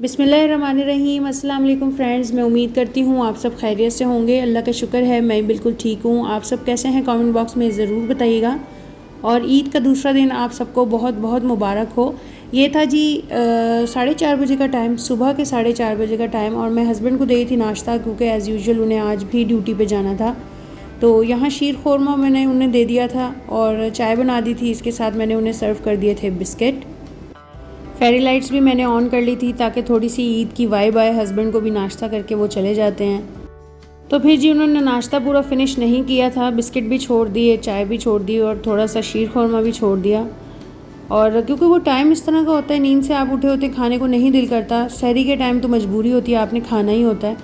बिस्मिल्लाहिर्रहमानिर्रहीम। अस्सलाम वालेकुम फ्रेंड्स, मैं उम्मीद करती हूँ आप सब खैरियत से होंगे। अल्लाह का शुक्र है मैं बिल्कुल ठीक हूँ। आप सब कैसे हैं कमेंट बॉक्स में ज़रूर बताइएगा। और ईद का दूसरा दिन आप सबको बहुत बहुत मुबारक हो। ये था जी 4:30 बजे का टाइम, सुबह के 4:30 बजे का टाइम, और मैं हस्बैंड को दी थी नाश्ता क्योंकि एज़ यूजुअल उन्हें आज भी ड्यूटी पे जाना था। तो यहाँ शीर खोरमा मैंने उन्हें दे दिया था और चाय बना दी थी। इसके साथ मैंने उन्हें सर्व कर दिए थे बिस्किट। फेरी लाइट्स भी मैंने ऑन कर ली थी ताकि थोड़ी सी ईद की वाइब आए। हस्बैंड को भी नाश्ता करके वो चले जाते हैं। तो फिर जी उन्होंने नाश्ता पूरा फिनिश नहीं किया था, बिस्किट भी छोड़ दिए, चाय भी छोड़ दी और थोड़ा सा शीर खोरमा भी छोड़ दिया। और क्योंकि वो टाइम इस तरह का होता है, नींद से आप उठे होते खाने को नहीं दिल करता, सहरी के टाइम तो मजबूरी होती है, आपने खाना ही होता है।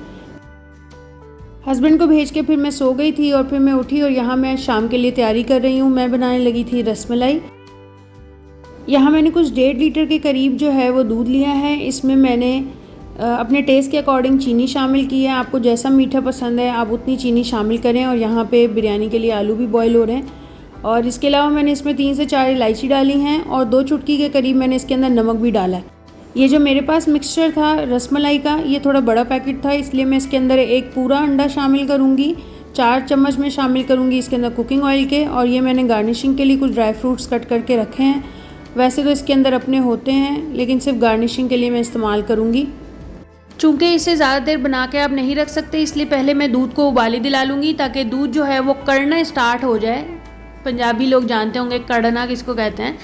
हस्बैंड को भेज के फिर मैं सो गई थी और फिर मैं उठी और यहाँ मैं शाम के लिए तैयारी कर रही हूँ। मैं बनाने लगी थी रसमलाई। यहाँ मैंने कुछ 1.5 लीटर के करीब जो है वो दूध लिया है। इसमें मैंने अपने टेस्ट के अकॉर्डिंग चीनी शामिल की है। आपको जैसा मीठा पसंद है आप उतनी चीनी शामिल करें। और यहाँ पे बिरयानी के लिए आलू भी बॉईल हो रहे हैं। और इसके अलावा मैंने इसमें 3 से 4 इलायची डाली हैं और 2 चुटकी के करीब मैंने इसके अंदर नमक भी डाला है। ये जो मेरे पास मिक्सचर था रसमलाई का, ये थोड़ा बड़ा पैकेट था, इसलिए मैं इसके अंदर एक पूरा अंडा शामिल करूँगी। 4 चम्मच में शामिल करूँगी इसके अंदर कुकिंग ऑयल के। और ये मैंने गार्निशिंग के लिए कुछ ड्राई फ्रूट्स कट करके रखे हैं। वैसे तो इसके अंदर अपने होते हैं, लेकिन सिर्फ गार्निशिंग के लिए मैं इस्तेमाल करूँगी। चूँकि इसे ज़्यादा देर बना के आप नहीं रख सकते, इसलिए पहले मैं दूध को उबाली दिला लूँगी ताकि दूध जो है वो कड़ना स्टार्ट हो जाए। पंजाबी लोग जानते होंगे कड़ना किसको कहते हैं।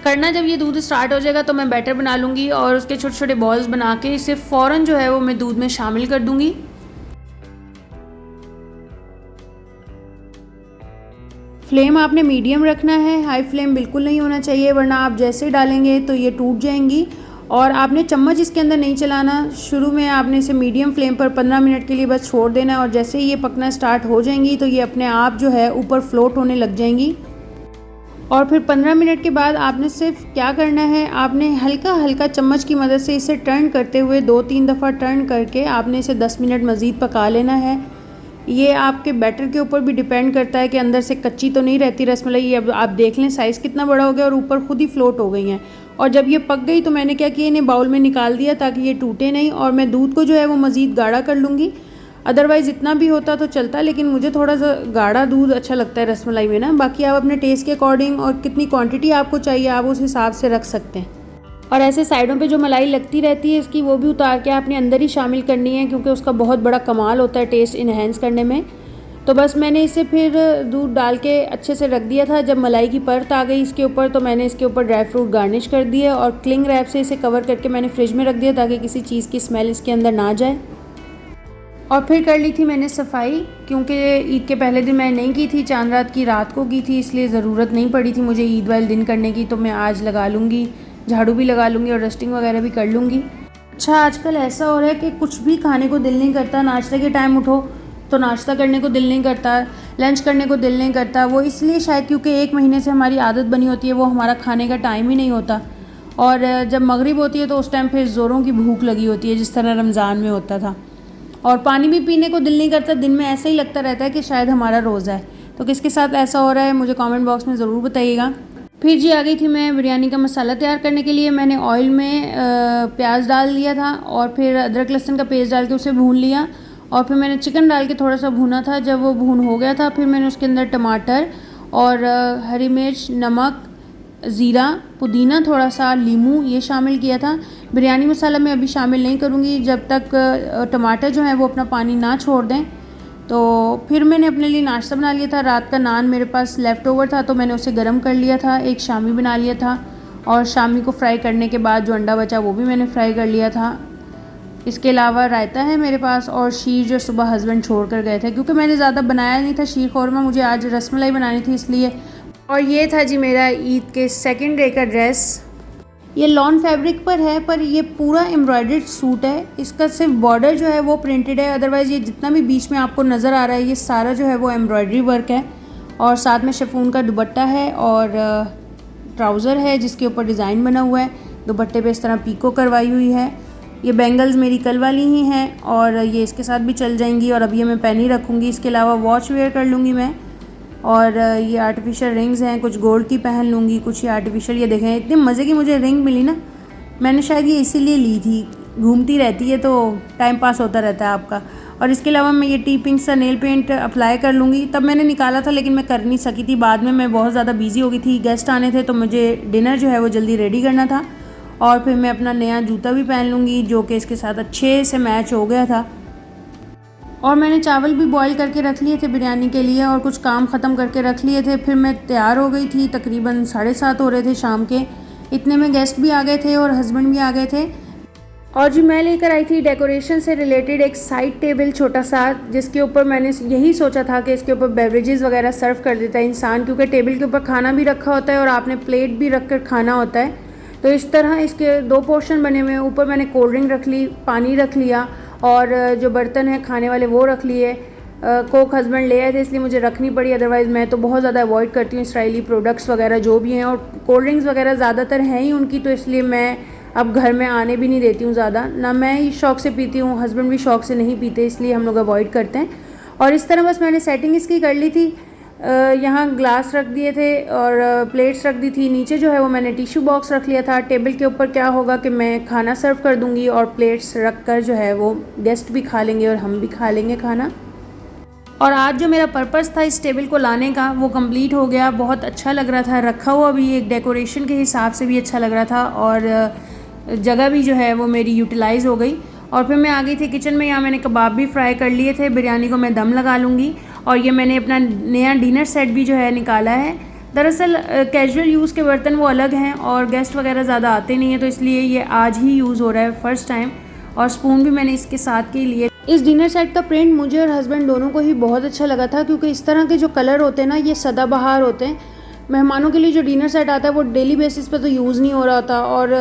कड़ना जब ये दूध स्टार्ट हो जाएगा तो मैं बैटर बना लूँगी और उसके छोटे छोटे बॉल्स बना के इसे फ़ौरन जो है वो मैं दूध में शामिल कर दूँगी। फ्लेम आपने मीडियम रखना है, हाई फ्लेम बिल्कुल नहीं होना चाहिए, वरना आप जैसे डालेंगे तो ये टूट जाएंगी। और आपने चम्मच इसके अंदर नहीं चलाना। शुरू में आपने इसे मीडियम फ्लेम पर 15 मिनट के लिए बस छोड़ देना है। और जैसे ही ये पकना स्टार्ट हो जाएंगी तो ये अपने आप जो है ऊपर फ्लोट होने लग जाएंगी। और फिर 15 मिनट के बाद आपने सिर्फ क्या करना है, आपने हल्का हल्का चम्मच की मदद से इसे टर्न करते हुए 2-3 दफ़ा टर्न करके आपने इसे 10 मिनट मज़ीद पका लेना है। ये आपके बैटर के ऊपर भी डिपेंड करता है कि अंदर से कच्ची तो नहीं रहती रसमलाई। ये अब आप देख लें साइज़ कितना बड़ा हो गया और ऊपर खुद ही फ्लोट हो गई हैं। और जब ये पक गई तो मैंने क्या किया, इन्हें बाउल में निकाल दिया ताकि ये टूटे नहीं। और मैं दूध को जो है वो मज़ीद गाढ़ा कर लूँगी। अदरवाइज़ इतना भी होता तो चलता, लेकिन मुझे थोड़ा सा गाढ़ा दूध अच्छा लगता है रसमलाई में ना। बाकी आप अपने टेस्ट के अकॉर्डिंग और कितनी क्वांटिटी आपको चाहिए आप उस हिसाब से रख सकते हैं। और ऐसे साइडों पे जो मलाई लगती रहती है इसकी, वो भी उतार के आपने अंदर ही शामिल करनी है क्योंकि उसका बहुत बड़ा कमाल होता है टेस्ट इन्हेंस करने में। तो बस मैंने इसे फिर दूध डाल के अच्छे से रख दिया था। जब मलाई की परत आ गई इसके ऊपर तो मैंने इसके ऊपर ड्राई फ्रूट गार्निश कर दिए और क्लिंग रैप से इसे कवर करके मैंने फ्रिज में रख दिया ताकि किसी चीज़ की स्मेल इसके अंदर ना जाए। और फिर कर ली थी मैंने सफाई, क्योंकि ईद के पहले दिन मैंने नहीं की थी, चांद रात की रात को की थी, इसलिए ज़रूरत नहीं पड़ी थी मुझे ईद वाले दिन करने की। तो मैं आज लगा लूँगी, झाड़ू भी लगा लूँगी और डस्टिंग वगैरह भी कर लूँगी। अच्छा, आजकल ऐसा हो रहा है कि कुछ भी खाने को दिल नहीं करता। नाश्ते के टाइम उठो तो नाश्ता करने को दिल नहीं करता, लंच करने को दिल नहीं करता। वो इसलिए शायद क्योंकि 1 महीने से हमारी आदत बनी होती है, वो हमारा खाने का टाइम ही नहीं होता। और जब मगरिब होती है तो उस टाइम फिर ज़ोरों की भूख लगी होती है, जिस तरह रमज़ान में होता था। और पानी भी पीने को दिल नहीं करता, दिन में ऐसा ही लगता रहता है कि शायद हमारा रोज़ा है। तो किसके साथ ऐसा हो रहा है मुझे कमेंट बॉक्स में ज़रूर बताइएगा। फिर जी आ गई थी मैं बिरयानी का मसाला तैयार करने के लिए। मैंने ऑयल में प्याज डाल दिया था और फिर अदरक लहसुन का पेस्ट डाल के उसे भून लिया। और फिर मैंने चिकन डाल के थोड़ा सा भूना था। जब वो भून हो गया था फिर मैंने उसके अंदर टमाटर और हरी मिर्च, नमक, ज़ीरा, पुदीना, थोड़ा सा नींबू ये शामिल किया था। बिरयानी मसाला मैं अभी शामिल नहीं करूँगी जब तक टमाटर जो है वो अपना पानी ना छोड़ दें। तो फिर मैंने अपने लिए नाश्ता बना लिया था। रात का नान मेरे पास लेफ़्ट ओवर था तो मैंने उसे गर्म कर लिया था। एक शामी बना लिया था और शामी को फ्राई करने के बाद जो अंडा बचा वो भी मैंने फ्राई कर लिया था। इसके अलावा रायता है मेरे पास और शीर जो सुबह हस्बैंड छोड़ कर गए थे, क्योंकि मैंने ज़्यादा बनाया नहीं था शीर खोरमा, मुझे आज रसमलाई बनानी थी इसलिए। और ये था जी मेरा ईद के सेकंड डे का ड्रेस। ये लॉन फैब्रिक पर है, पर ये पूरा एम्ब्रॉयडर्ड सूट है। इसका सिर्फ बॉर्डर जो है वो प्रिंटेड है, अदरवाइज़ ये जितना भी बीच में आपको नज़र आ रहा है ये सारा जो है वो एम्ब्रॉयडरी वर्क है। और साथ में शिफॉन का दुपट्टा है और ट्राउज़र है जिसके ऊपर डिज़ाइन बना हुआ है। दुपट्टे पे इस तरह पीको करवाई हुई है। ये बैंगल्स मेरी कल वाली ही हैं और ये इसके साथ भी चल जाएंगी और अब ये मैं पहनी रखूँगी। इसके अलावा वॉच वेयर कर लूँगी मैं। और ये आर्टिफिशियल रिंग्स हैं, कुछ गोल्ड की पहन लूँगी, कुछ ये आर्टिफिशियल। ये देखें इतने मज़े की मुझे रिंग मिली ना, मैंने शायद ये इसीलिए ली थी घूमती रहती है तो टाइम पास होता रहता है आपका। और इसके अलावा मैं ये टी पिंक सा नेल पेंट अप्लाई कर लूँगी। तब मैंने निकाला था लेकिन मैं कर नहीं सकी थी, बाद में मैं बहुत ज़्यादा बिज़ी हो गई थी, गेस्ट आने थे तो मुझे डिनर जो है वो जल्दी रेडी करना था। और फिर मैं अपना नया जूता भी पहन लूँगी जो कि इसके साथ अच्छे से मैच हो गया था। और मैंने चावल भी बॉईल करके रख लिए थे बिरयानी के लिए और कुछ काम ख़त्म करके रख लिए थे। फिर मैं तैयार हो गई थी, तकरीबन 7:30 हो रहे थे शाम के। इतने में गेस्ट भी आ गए थे और हस्बैंड भी आ गए थे। और जी मैं लेकर आई थी डेकोरेशन से रिलेटेड एक साइड टेबल छोटा सा, जिसके ऊपर मैंने यही सोचा था कि इसके ऊपर बेवरेजेस वगैरह सर्व कर देता है इंसान, क्योंकि टेबल के ऊपर खाना भी रखा होता है और आपने प्लेट भी रख कर खाना होता है। तो इस तरह इसके 2 पोर्शन बने हुए हैं। ऊपर मैंने कोल्ड ड्रिंक रख ली, पानी रख लिया और जो बर्तन हैं खाने वाले वो रख लिए। कोक हस्बैंड ले आए थे इसलिए मुझे रखनी पड़ी, अदरवाइज़ मैं तो बहुत ज़्यादा अवॉइड करती हूँ इसराइली प्रोडक्ट्स वगैरह जो भी हैं। और कोल्ड ड्रिंक्स वगैरह ज़्यादातर हैं ही उनकी, तो इसलिए मैं अब घर में आने भी नहीं देती हूँ ज़्यादा, ना मैं ही शौक़ से पीती हूँ, हस्बैंड भी शौक़ से नहीं पीते, इसलिए हम लोग अवॉइड करते हैं। और इस तरह बस मैंने सेटिंग इसकी कर ली थी। यहाँ ग्लास रख दिए थे और प्लेट्स रख दी थी। नीचे जो है वो मैंने टिश्यू बॉक्स रख लिया था। टेबल के ऊपर क्या होगा कि मैं खाना सर्व कर दूँगी और प्लेट्स रख कर जो है वो गेस्ट भी खा लेंगे और हम भी खा लेंगे खाना। और आज जो मेरा पर्पज़ था इस टेबल को लाने का वो कंप्लीट हो गया। बहुत अच्छा लग रहा था, रखा हुआ भी एक डेकोरेशन के हिसाब से भी अच्छा लग रहा था और जगह भी जो है वो मेरी यूटिलाइज़ हो गई। और फिर मैं आ गई थी किचन में। यहाँ मैंने कबाब भी फ्राई कर लिए थे। बिरयानी को मैं दम लगा लूँगी। और ये मैंने अपना नया डिनर सेट भी जो है निकाला है। दरअसल कैजुअल यूज़ के बर्तन वो अलग हैं और गेस्ट वगैरह ज़्यादा आते नहीं हैं, तो इसलिए ये आज ही यूज़ हो रहा है फ़र्स्ट टाइम। और स्पून भी मैंने इसके साथ के लिए। इस डिनर सेट का प्रिंट मुझे और हस्बैंड दोनों को ही बहुत अच्छा लगा था, क्योंकि इस तरह के जो कलर होते हैं ना ये सदाबहार होते हैं। मेहमानों के लिए जो डिनर सेट आता है वो डेली बेसिस पे तो यूज़ नहीं हो रहा होता, और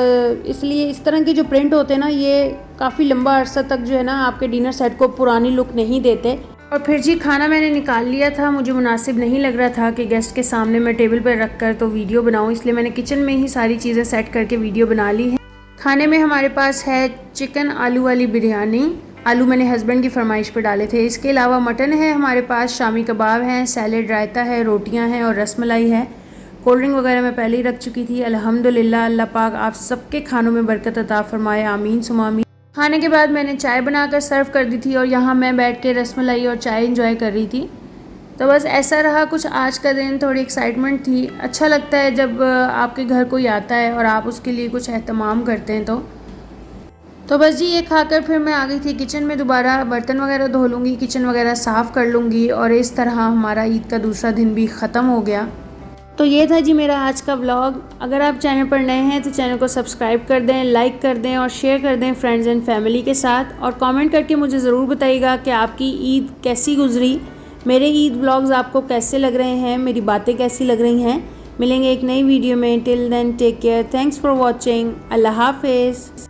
इसलिए इस तरह के जो प्रिंट होते हैं ना ये काफ़ी लंबा अरसा तक जो है ना आपके डिनर सेट को पुरानी लुक नहीं देते। और फिर जी खाना मैंने निकाल लिया था। मुझे मुनासिब नहीं लग रहा था कि गेस्ट के सामने मैं टेबल पर रख कर तो वीडियो बनाऊँ, इसलिए मैंने किचन में ही सारी चीज़ें सेट करके वीडियो बना ली है। खाने में हमारे पास है चिकन आलू वाली बिरयानी। आलू मैंने हस्बैंड की फरमाइश पर डाले थे। इसके अलावा मटन है हमारे पास, शामी कबाब हैं, सैलेड, रायता है, रोटियां हैं और रसमलाई है। कोल्ड ड्रिंक वगैरह मैं पहले ही रख चुकी थी। अल्हम्दुलिल्लाह, अल्लाह पाक आप सबके खानों में बरकत अता फरमाए, आमीन सुमा आमीन। खाने के बाद मैंने चाय बनाकर सर्व कर दी थी और यहाँ मैं बैठ के रसमलाई और चाय इंजॉय कर रही थी। तो बस ऐसा रहा कुछ आज का दिन। थोड़ी एक्साइटमेंट थी। अच्छा लगता है जब आपके घर कोई आता है और आप उसके लिए कुछ एहतमाम करते हैं। तो बस जी ये खाकर फिर मैं आ गई थी किचन में। दोबारा बर्तन वगैरह धो लूँगी, किचन वगैरह साफ़ कर लूँगी और इस तरह हमारा ईद का दूसरा दिन भी ख़त्म हो गया। तो ये था जी मेरा आज का व्लॉग। अगर आप चैनल पर नए हैं तो चैनल को सब्सक्राइब कर दें, लाइक कर दें और शेयर कर दें फ्रेंड्स एंड फैमिली के साथ। और कमेंट करके मुझे ज़रूर बताइएगा कि आपकी ईद कैसी गुजरी, मेरे ईद व्लॉग्स आपको कैसे लग रहे हैं, मेरी बातें कैसी लग रही हैं। मिलेंगे एक नई वीडियो में। Till then take care, thanks for watching, अल्लाह हाफिज़।